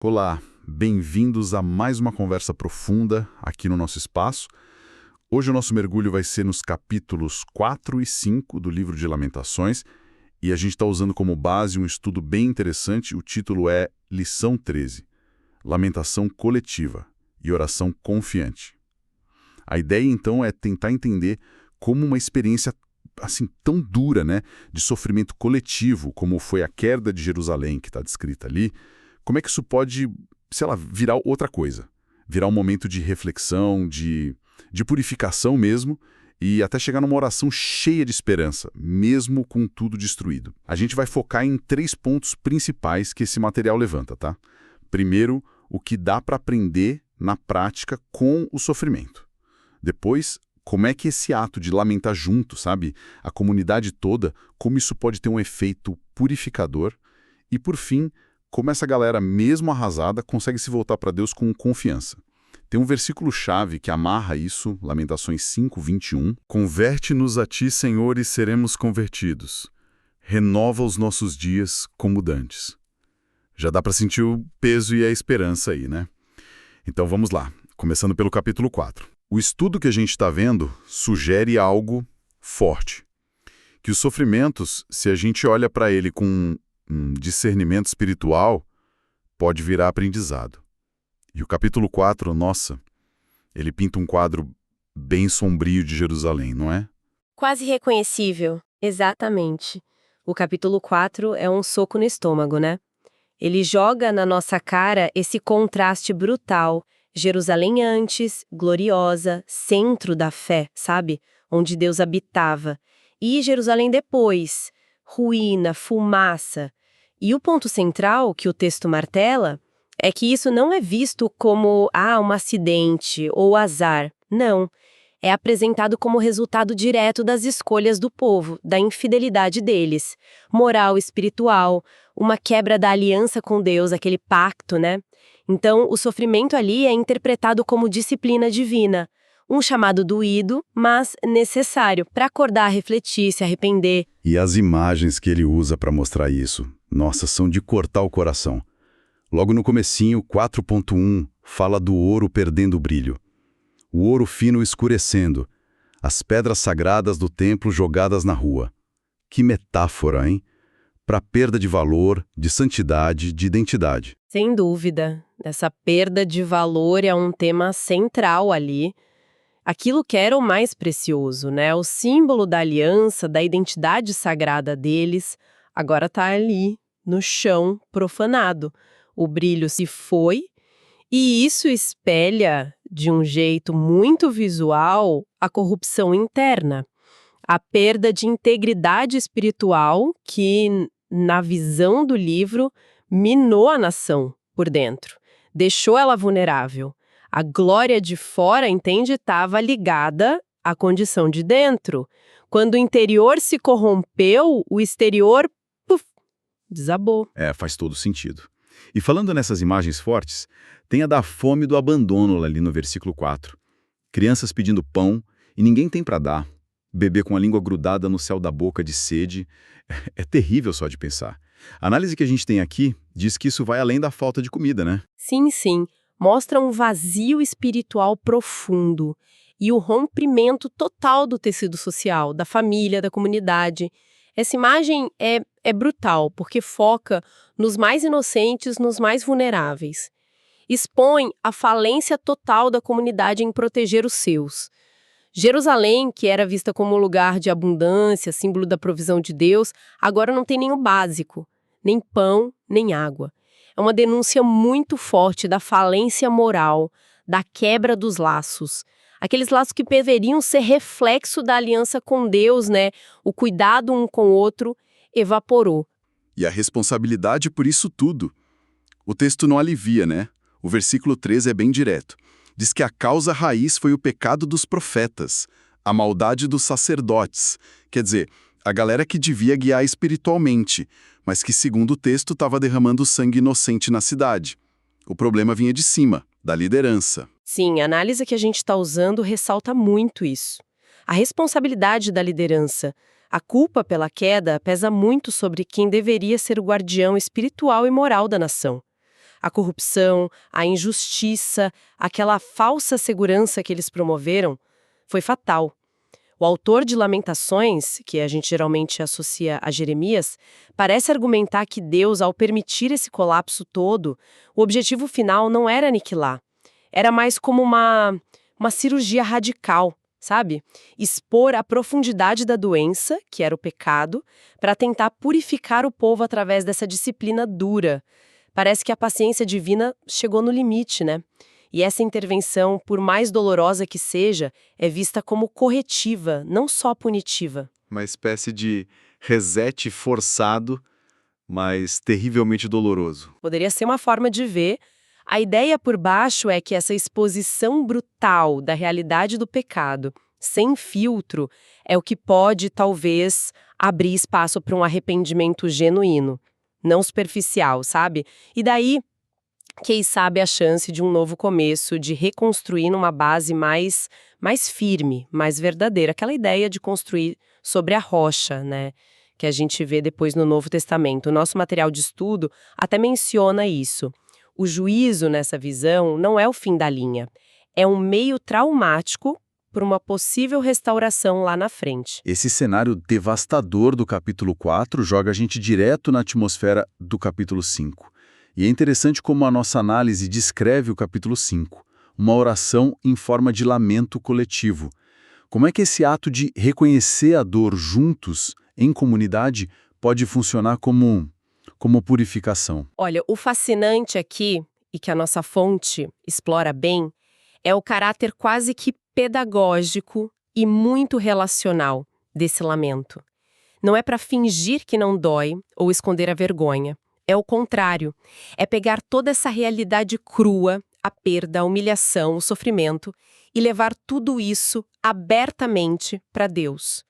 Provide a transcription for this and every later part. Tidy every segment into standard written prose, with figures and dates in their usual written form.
Olá, bem-vindos a mais uma conversa profunda aqui no nosso espaço. Hoje o nosso mergulho vai ser nos capítulos 4 e 5 do livro de Lamentações e a gente está usando como base um estudo bem interessante. O título é Lição 13, Lamentação Coletiva e Oração Confiante. A ideia, então, é tentar entender como uma experiência assim tão dura, de sofrimento coletivo, como foi a queda de Jerusalém, que está descrita ali, como é que isso pode, virar outra coisa? Virar um momento de reflexão, de purificação mesmo, e até chegar numa oração cheia de esperança, mesmo com tudo destruído. A gente vai focar em 3 pontos principais que esse material levanta, tá? Primeiro, o que dá para aprender na prática com o sofrimento. Depois, como é que esse ato de lamentar junto, a comunidade toda, como isso pode ter um efeito purificador. E, por fim, como essa galera, mesmo arrasada, consegue se voltar para Deus com confiança. Tem um versículo-chave que amarra isso, Lamentações 5:21. Converte-nos a ti, Senhor, e seremos convertidos. Renova os nossos dias como dantes. Já dá para sentir o peso e a esperança aí, né? Então vamos lá, começando pelo capítulo 4. O estudo que a gente está vendo sugere algo forte. Que os sofrimentos, se a gente olha para ele com um discernimento espiritual, pode virar aprendizado. E o capítulo 4, ele pinta um quadro bem sombrio de Jerusalém, não é? Quase reconhecível, exatamente. O capítulo 4 é um soco no estômago, né? Ele joga na nossa cara esse contraste brutal. Jerusalém antes, gloriosa, centro da fé, onde Deus habitava. E Jerusalém depois, ruína, fumaça. E o ponto central que o texto martela é que isso não é visto como um acidente ou azar. Não. É apresentado como resultado direto das escolhas do povo, da infidelidade deles. Moral, espiritual, uma quebra da aliança com Deus, aquele pacto, né? Então, o sofrimento ali é interpretado como disciplina divina. Um chamado doído, mas necessário para acordar, refletir, se arrepender. E as imagens que ele usa para mostrar isso, são de cortar o coração. Logo no comecinho, 4.1 fala do ouro perdendo o brilho. O ouro fino escurecendo, as pedras sagradas do templo jogadas na rua. Que metáfora, hein? Para perda de valor, de santidade, de identidade. Sem dúvida. Essa perda de valor é um tema central ali. Aquilo que era o mais precioso, né? O símbolo da aliança, da identidade sagrada deles, agora está ali, no chão, profanado. O brilho se foi, e isso espelha, de um jeito muito visual, a corrupção interna. A perda de integridade espiritual que, na visão do livro, minou a nação por dentro. Deixou ela vulnerável. A glória de fora, estava ligada à condição de dentro. Quando o interior se corrompeu, o exterior, desabou. Faz todo sentido. E falando nessas imagens fortes, tem a da fome e do abandono ali no versículo 4. Crianças pedindo pão e ninguém tem para dar. Bebê com a língua grudada no céu da boca de sede. É terrível só de pensar. A análise que a gente tem aqui diz que isso vai além da falta de comida, né? Sim. Mostra um vazio espiritual profundo e o rompimento total do tecido social, da família, da comunidade. Essa imagem é brutal, porque foca nos mais inocentes, nos mais vulneráveis. Expõe a falência total da comunidade em proteger os seus. Jerusalém, que era vista como um lugar de abundância, símbolo da provisão de Deus, agora não tem nem o básico, nem pão, nem água. É uma denúncia muito forte da falência moral, da quebra dos laços. Aqueles laços que deveriam ser reflexo da aliança com Deus, O cuidado um com o outro evaporou. E a responsabilidade por isso tudo. O texto não alivia, O versículo 13 é bem direto. Diz que a causa raiz foi o pecado dos profetas, a maldade dos sacerdotes. Quer dizer, a galera que devia guiar espiritualmente, mas que, segundo o texto, estava derramando sangue inocente na cidade. O problema vinha de cima, da liderança. Sim, a análise que a gente está usando ressalta muito isso. A responsabilidade da liderança, a culpa pela queda pesa muito sobre quem deveria ser o guardião espiritual e moral da nação. A corrupção, a injustiça, aquela falsa segurança que eles promoveram, foi fatal. O autor de Lamentações, que a gente geralmente associa a Jeremias, parece argumentar que Deus, ao permitir esse colapso todo, o objetivo final não era aniquilar. Era mais como uma cirurgia radical, sabe? Expor a profundidade da doença, que era o pecado, para tentar purificar o povo através dessa disciplina dura. Parece que a paciência divina chegou no limite, né? E essa intervenção, por mais dolorosa que seja, é vista como corretiva, não só punitiva. Uma espécie de reset forçado, mas terrivelmente doloroso. Poderia ser uma forma de ver. A ideia por baixo é que essa exposição brutal da realidade do pecado, sem filtro, é o que pode, talvez, abrir espaço para um arrependimento genuíno, não superficial, sabe? E daí, quem sabe a chance de um novo começo, de reconstruir numa base mais firme, mais verdadeira. Aquela ideia de construir sobre a rocha, né? Que a gente vê depois no Novo Testamento. O nosso material de estudo até menciona isso. O juízo nessa visão não é o fim da linha. É um meio traumático para uma possível restauração lá na frente. Esse cenário devastador do capítulo 4 joga a gente direto na atmosfera do capítulo 5. E é interessante como a nossa análise descreve o capítulo 5, uma oração em forma de lamento coletivo. Como é que esse ato de reconhecer a dor juntos, em comunidade, pode funcionar como purificação? Olha, o fascinante aqui, e que a nossa fonte explora bem, é o caráter quase que pedagógico e muito relacional desse lamento. Não é para fingir que não dói ou esconder a vergonha. É o contrário. É pegar toda essa realidade crua, a perda, a humilhação, o sofrimento, e levar tudo isso abertamente para Deus.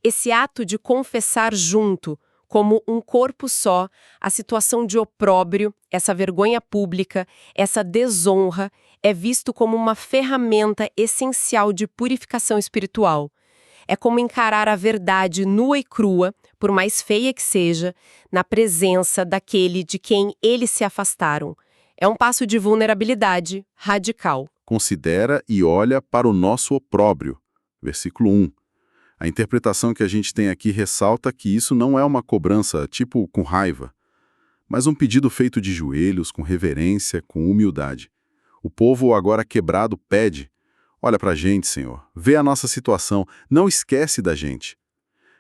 Esse ato de confessar junto, como um corpo só, a situação de opróbrio, essa vergonha pública, essa desonra, é visto como uma ferramenta essencial de purificação espiritual. É como encarar a verdade nua e crua, por mais feia que seja, na presença daquele de quem eles se afastaram. É um passo de vulnerabilidade radical. Considera e olha para o nosso opróbrio. Versículo 1. A interpretação que a gente tem aqui ressalta que isso não é uma cobrança, tipo, com raiva, mas um pedido feito de joelhos, com reverência, com humildade. O povo agora quebrado pede: olha para a gente, Senhor, vê a nossa situação, não esquece da gente.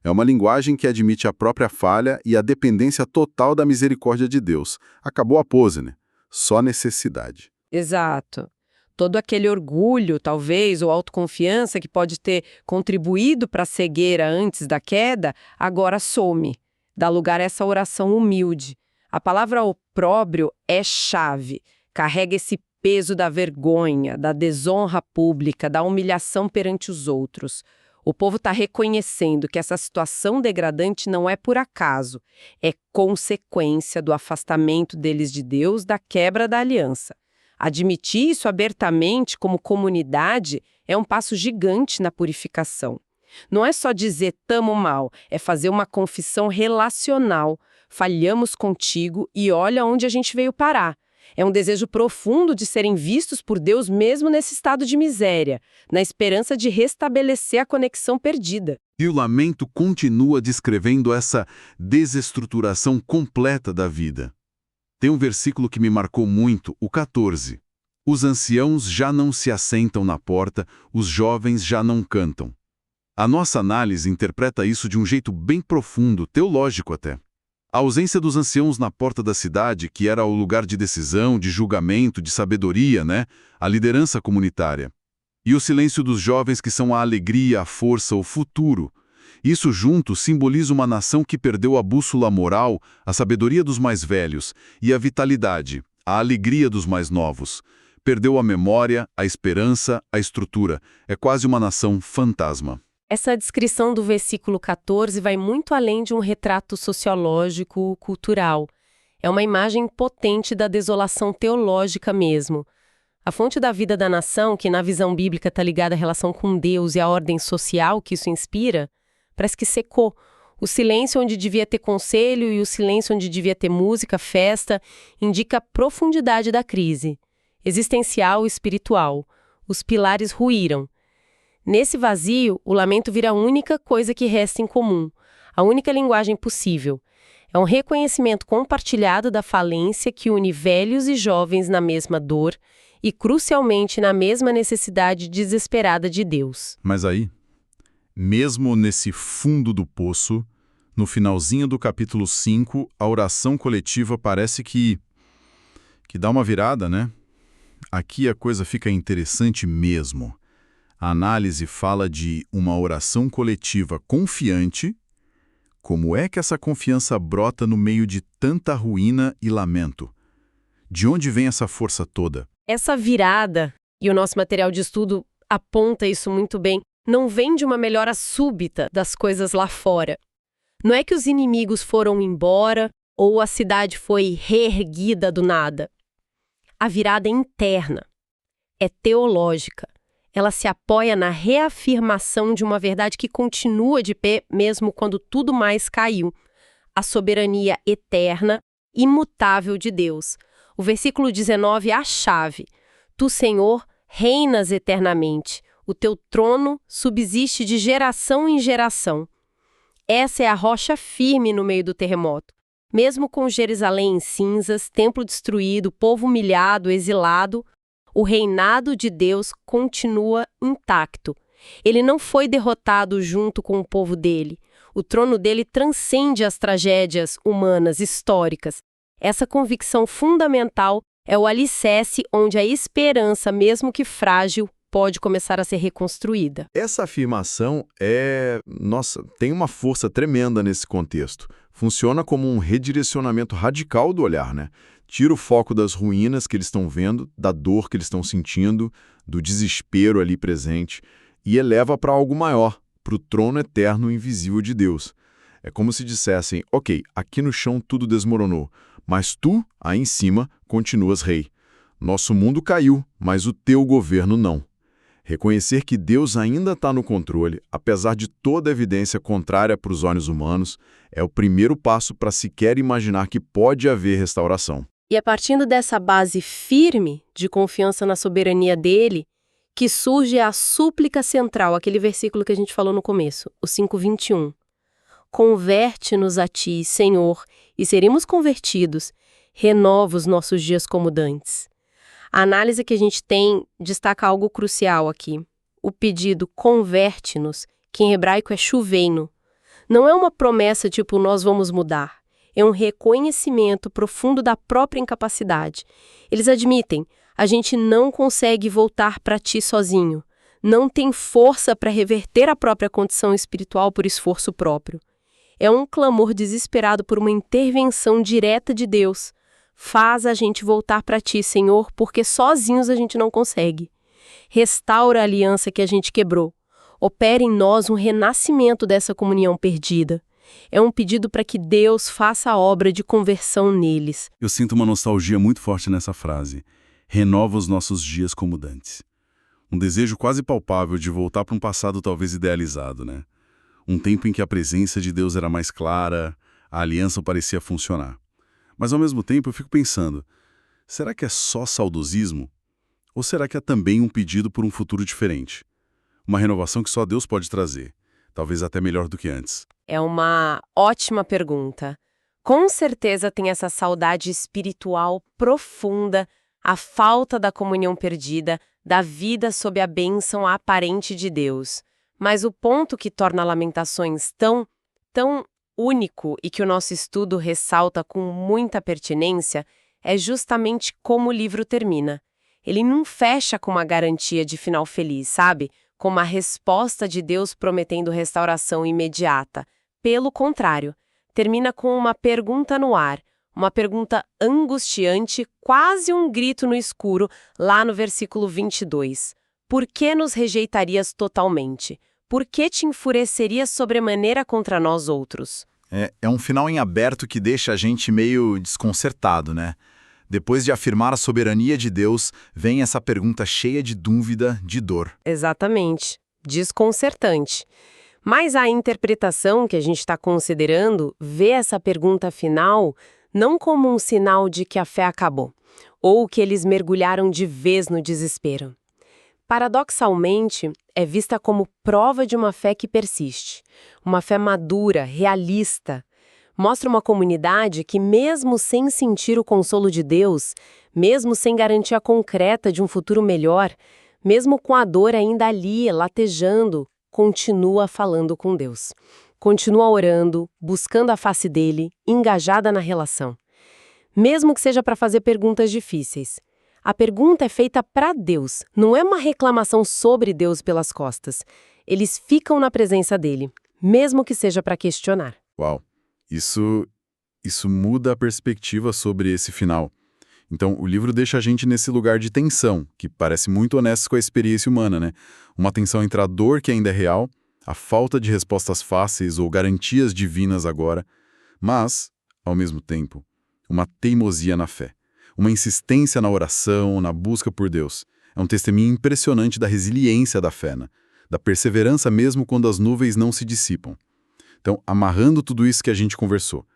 É uma linguagem que admite a própria falha e a dependência total da misericórdia de Deus. Acabou a pose, né? Só necessidade. Exato. Todo aquele orgulho, talvez, ou autoconfiança que pode ter contribuído para a cegueira antes da queda, agora some. Dá lugar a essa oração humilde. A palavra opróbrio é chave. Carrega esse peso da vergonha, da desonra pública, da humilhação perante os outros. O povo está reconhecendo que essa situação degradante não é por acaso, é consequência do afastamento deles de Deus, da quebra da aliança. Admitir isso abertamente como comunidade é um passo gigante na purificação. Não é só dizer "tamo mal", é fazer uma confissão relacional. Falhamos contigo e olha onde a gente veio parar. É um desejo profundo de serem vistos por Deus mesmo nesse estado de miséria, na esperança de restabelecer a conexão perdida. E o lamento continua descrevendo essa desestruturação completa da vida. Tem um versículo que me marcou muito, o 14. Os anciãos já não se assentam na porta, os jovens já não cantam. A nossa análise interpreta isso de um jeito bem profundo, teológico até. A ausência dos anciãos na porta da cidade, que era o lugar de decisão, de julgamento, de sabedoria, né? A liderança comunitária. E o silêncio dos jovens, que são a alegria, a força, o futuro. Isso junto simboliza uma nação que perdeu a bússola moral, a sabedoria dos mais velhos, e a vitalidade, a alegria dos mais novos. Perdeu a memória, a esperança, a estrutura. É quase uma nação fantasma. Essa descrição do versículo 14 vai muito além de um retrato sociológico, cultural. É uma imagem potente da desolação teológica mesmo. A fonte da vida da nação, que na visão bíblica está ligada à relação com Deus e à ordem social que isso inspira, parece que secou. O silêncio onde devia ter conselho e o silêncio onde devia ter música, festa, indica a profundidade da crise. Existencial e espiritual. Os pilares ruíram. Nesse vazio, o lamento vira a única coisa que resta em comum, a única linguagem possível. É um reconhecimento compartilhado da falência que une velhos e jovens na mesma dor e, crucialmente, na mesma necessidade desesperada de Deus. Mas aí, mesmo nesse fundo do poço, no finalzinho do capítulo 5, a oração coletiva parece que dá uma virada, né? Aqui a coisa fica interessante mesmo. A análise fala de uma oração coletiva confiante. Como é que essa confiança brota no meio de tanta ruína e lamento? De onde vem essa força toda? Essa virada, e o nosso material de estudo aponta isso muito bem, não vem de uma melhora súbita das coisas lá fora. Não é que os inimigos foram embora ou a cidade foi reerguida do nada. A virada é interna, é teológica. Ela se apoia na reafirmação de uma verdade que continua de pé mesmo quando tudo mais caiu. A soberania eterna, imutável de Deus. O versículo 19 é a chave. Tu, Senhor, reinas eternamente. O teu trono subsiste de geração em geração. Essa é a rocha firme no meio do terremoto. Mesmo com Jerusalém em cinzas, templo destruído, povo humilhado, exilado, o reinado de Deus continua intacto. Ele não foi derrotado junto com o povo dele. O trono dele transcende as tragédias humanas, históricas. Essa convicção fundamental é o alicerce onde a esperança, mesmo que frágil, pode começar a ser reconstruída. Essa afirmação tem uma força tremenda nesse contexto. Funciona como um redirecionamento radical do olhar, né? Tira o foco das ruínas que eles estão vendo, da dor que eles estão sentindo, do desespero ali presente, e eleva para algo maior, para o trono eterno e invisível de Deus. É como se dissessem, ok, aqui no chão tudo desmoronou, mas tu, aí em cima, continuas rei. Nosso mundo caiu, mas o teu governo não. Reconhecer que Deus ainda está no controle, apesar de toda a evidência contrária para os olhos humanos, é o primeiro passo para sequer imaginar que pode haver restauração. E é partindo dessa base firme de confiança na soberania dele que surge a súplica central, aquele versículo que a gente falou no começo, o 5:21. Converte-nos a ti, Senhor, e seremos convertidos. Renova os nossos dias como dantes. A análise que a gente tem destaca algo crucial aqui. O pedido converte-nos, que em hebraico é chuveino. Não é uma promessa tipo nós vamos mudar. É um reconhecimento profundo da própria incapacidade. Eles admitem, a gente não consegue voltar para ti sozinho. Não tem força para reverter a própria condição espiritual por esforço próprio. É um clamor desesperado por uma intervenção direta de Deus. Faz a gente voltar para ti, Senhor, porque sozinhos a gente não consegue. Restaura a aliança que a gente quebrou. Opera em nós um renascimento dessa comunhão perdida. É um pedido para que Deus faça a obra de conversão neles. Eu sinto uma nostalgia muito forte nessa frase. Renova os nossos dias como dantes. Um desejo quase palpável de voltar para um passado talvez idealizado, né? Um tempo em que a presença de Deus era mais clara, a aliança parecia funcionar. Mas ao mesmo tempo eu fico pensando, será que é só saudosismo? Ou será que é também um pedido por um futuro diferente? Uma renovação que só Deus pode trazer, talvez até melhor do que antes. É uma ótima pergunta. Com certeza tem essa saudade espiritual profunda, a falta da comunhão perdida, da vida sob a bênção aparente de Deus. Mas o ponto que torna Lamentações tão único e que o nosso estudo ressalta com muita pertinência é justamente como o livro termina. Ele não fecha com uma garantia de final feliz, sabe? Com uma resposta de Deus prometendo restauração imediata. Pelo contrário, termina com uma pergunta no ar, uma pergunta angustiante, quase um grito no escuro, lá no versículo 22. Por que nos rejeitarias totalmente? Por que te enfurecerias sobremaneira contra nós outros? É um final em aberto que deixa a gente meio desconcertado, né? Depois de afirmar a soberania de Deus, vem essa pergunta cheia de dúvida, de dor. Exatamente. Desconcertante. Mas a interpretação que a gente está considerando vê essa pergunta final não como um sinal de que a fé acabou, ou que eles mergulharam de vez no desespero. Paradoxalmente, é vista como prova de uma fé que persiste, uma fé madura, realista. Mostra uma comunidade que, mesmo sem sentir o consolo de Deus, mesmo sem garantia concreta de um futuro melhor, mesmo com a dor ainda ali, latejando, continua falando com Deus. Continua orando, buscando a face dele, engajada na relação. Mesmo que seja para fazer perguntas difíceis. A pergunta é feita para Deus, não é uma reclamação sobre Deus pelas costas. Eles ficam na presença dele, mesmo que seja para questionar. Uau, isso muda a perspectiva sobre esse final. Então, o livro deixa a gente nesse lugar de tensão, que parece muito honesto com a experiência humana, né? Uma tensão entre a dor que ainda é real, a falta de respostas fáceis ou garantias divinas agora, mas, ao mesmo tempo, uma teimosia na fé. Uma insistência na oração, na busca por Deus. É um testemunho impressionante da resiliência da fé, né? Da perseverança mesmo quando as nuvens não se dissipam. Então, amarrando tudo isso que a gente conversou,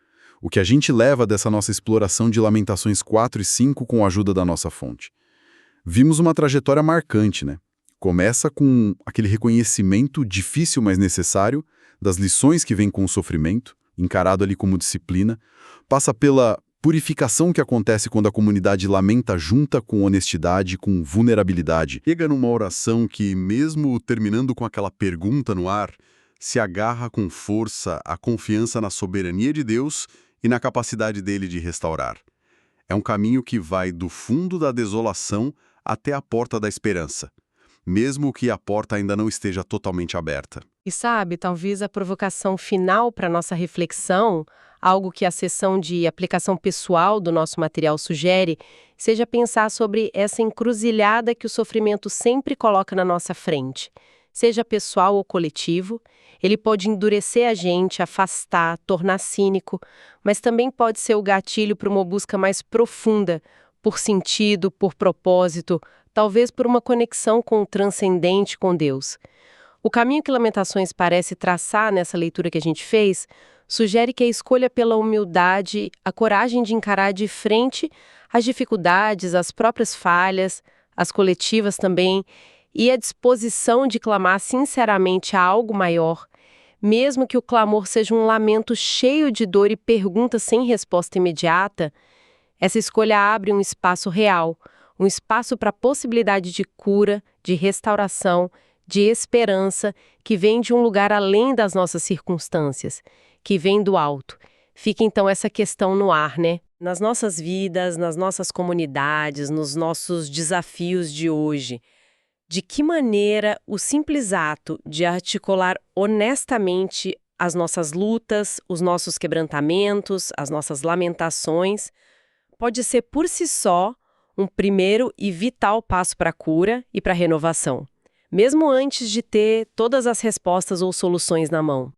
o que a gente leva dessa nossa exploração de Lamentações 4 e 5 com a ajuda da nossa fonte? Vimos uma trajetória marcante, né? Começa com aquele reconhecimento difícil, mas necessário, das lições que vêm com o sofrimento, encarado ali como disciplina, passa pela purificação que acontece quando a comunidade lamenta junta com honestidade, com vulnerabilidade. Chega numa oração que, mesmo terminando com aquela pergunta no ar, se agarra com força à confiança na soberania de Deus e na capacidade dele de restaurar. É um caminho que vai do fundo da desolação até a porta da esperança, mesmo que a porta ainda não esteja totalmente aberta. E sabe, talvez a provocação final para nossa reflexão, algo que a seção de aplicação pessoal do nosso material sugere, seja pensar sobre essa encruzilhada que o sofrimento sempre coloca na nossa frente. Seja pessoal ou coletivo, ele pode endurecer a gente, afastar, tornar cínico, mas também pode ser o gatilho para uma busca mais profunda, por sentido, por propósito, talvez por uma conexão com o transcendente, com Deus. O caminho que Lamentações parece traçar nessa leitura que a gente fez sugere que a escolha pela humildade, a coragem de encarar de frente as dificuldades, as próprias falhas, as coletivas também, e a disposição de clamar sinceramente a algo maior, mesmo que o clamor seja um lamento cheio de dor e perguntas sem resposta imediata, essa escolha abre um espaço real, um espaço para a possibilidade de cura, de restauração, de esperança, que vem de um lugar além das nossas circunstâncias, que vem do alto. Fica então essa questão no ar, né? Nas nossas vidas, nas nossas comunidades, nos nossos desafios de hoje. De que maneira o simples ato de articular honestamente as nossas lutas, os nossos quebrantamentos, as nossas lamentações, pode ser por si só um primeiro e vital passo para a cura e para a renovação, mesmo antes de ter todas as respostas ou soluções na mão.